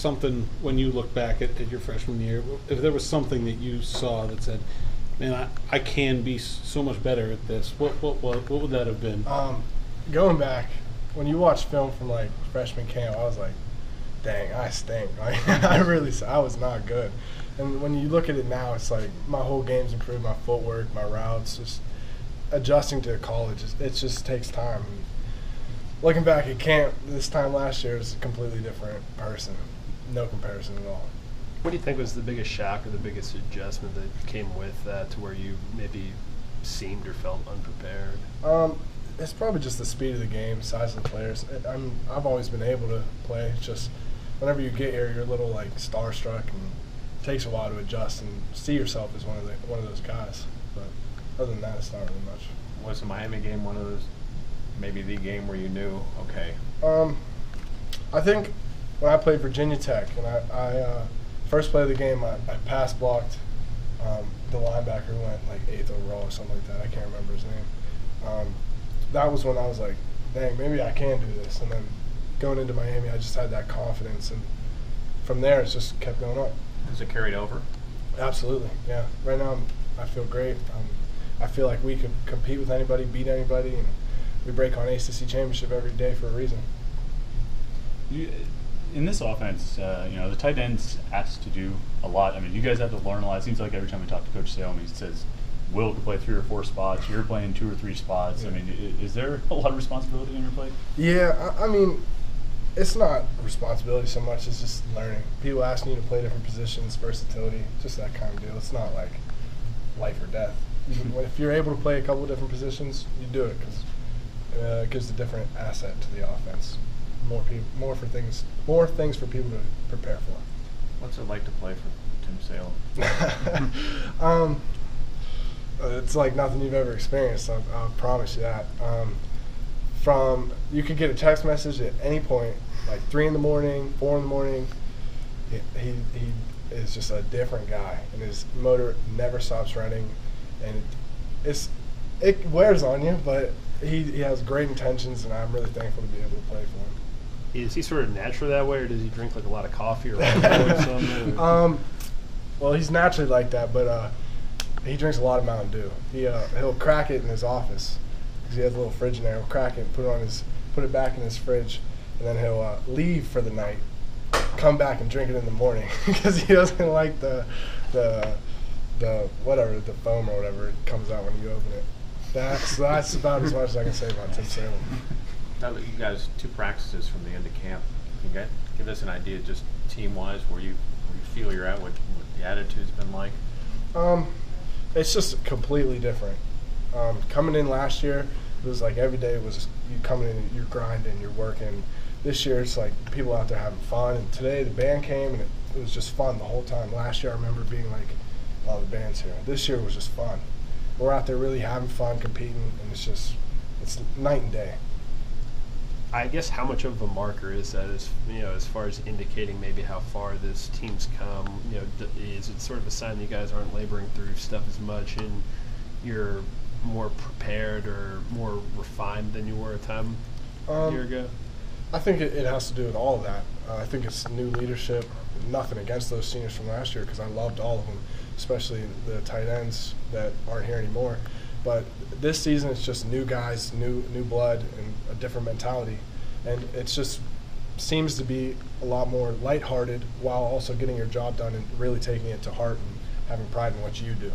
something when you look back at your freshman year, if there was something that you saw that said, man, I can be so much better at this, what would that have been? Going back, when you watch film from like freshman camp, I was like, dang, I stink. Like, I was not good. And when you look at it now, it's like my whole game's improved, my footwork, my routes, just adjusting to college. It just takes time. And looking back at camp this time last year, it was a completely different person. No comparison at all. What do you think was the biggest shock or the biggest adjustment that came with that to where you maybe seemed or felt unprepared? It's probably just the speed of the game, size of the players. I've always been able to play. It's just whenever you get here, you're a little like starstruck, and it takes a while to adjust and see yourself as one of those guys. But other than that, it's not really much. Was the Miami game one of those, maybe the game where you knew, okay? I think when I played Virginia Tech, and I first play of the game, I pass blocked the linebacker who went like 8th overall or something like that. I can't remember his name. That was when I was like, dang, maybe I can do this. And then going into Miami, I just had that confidence, and from there it just kept going up. Has it carried over? Absolutely, yeah. Right now I feel great. I feel like we could compete with anybody, beat anybody, and we break on ACC championship every day for a reason. In this offense, the tight end's asked to do a lot. I mean, you guys have to learn a lot. It seems like every time we talk to Coach Salem, he says, Will can play 3 or 4 spots. You're playing 2 or 3 spots. Yeah. I mean, is there a lot of responsibility on your plate? Yeah, I mean, it's not responsibility so much as just learning. People asking you to play different positions, versatility, just that kind of deal. It's not like life or death. If you're able to play a couple of different positions, you do it because it gives a different asset to the offense. More things for people to prepare for. What's it like to play for Tim Salem? It's like nothing you've ever experienced. I'll promise you that. You could get a text message at any point, like 3 in the morning, 4 in the morning. He is just a different guy, and his motor never stops running, and it wears on you. But he has great intentions, and I'm really thankful to be able to play for him. Is he sort of natural that way, or does he drink like a lot of coffee or or something? Well, he's naturally like that, but he drinks a lot of Mountain Dew. He'll crack it in his office because he has a little fridge in there. He'll crack it and put it back in his fridge, and then he'll leave for the night, come back and drink it in the morning because he doesn't like the foam or whatever comes out when you open it. That's about as much as I can say about Tim Salem. Now that you guys 2 practices from the end of camp, can you give us an idea, just team-wise, where you feel you're at, what the attitude's been like? It's just completely different. Coming in last year, it was like every day was you coming in, you're grinding, you're working. This year, it's like people out there having fun. And today, the band came, and it was just fun the whole time. Last year, I remember being like, oh, the band's here. This year was just fun. We're out there really having fun, competing, and it's night and day. I guess how much of a marker is that, as far as indicating maybe how far this team's come? Is it sort of a sign that you guys aren't laboring through stuff as much and you're more prepared or more refined than you were a year ago? I think it has to do with all of that. I think it's new leadership. Nothing against those seniors from last year because I loved all of them, especially the tight ends that aren't here anymore. But this season, it's just new guys, new blood, and a different mentality. And it just seems to be a lot more lighthearted while also getting your job done and really taking it to heart and having pride in what you do.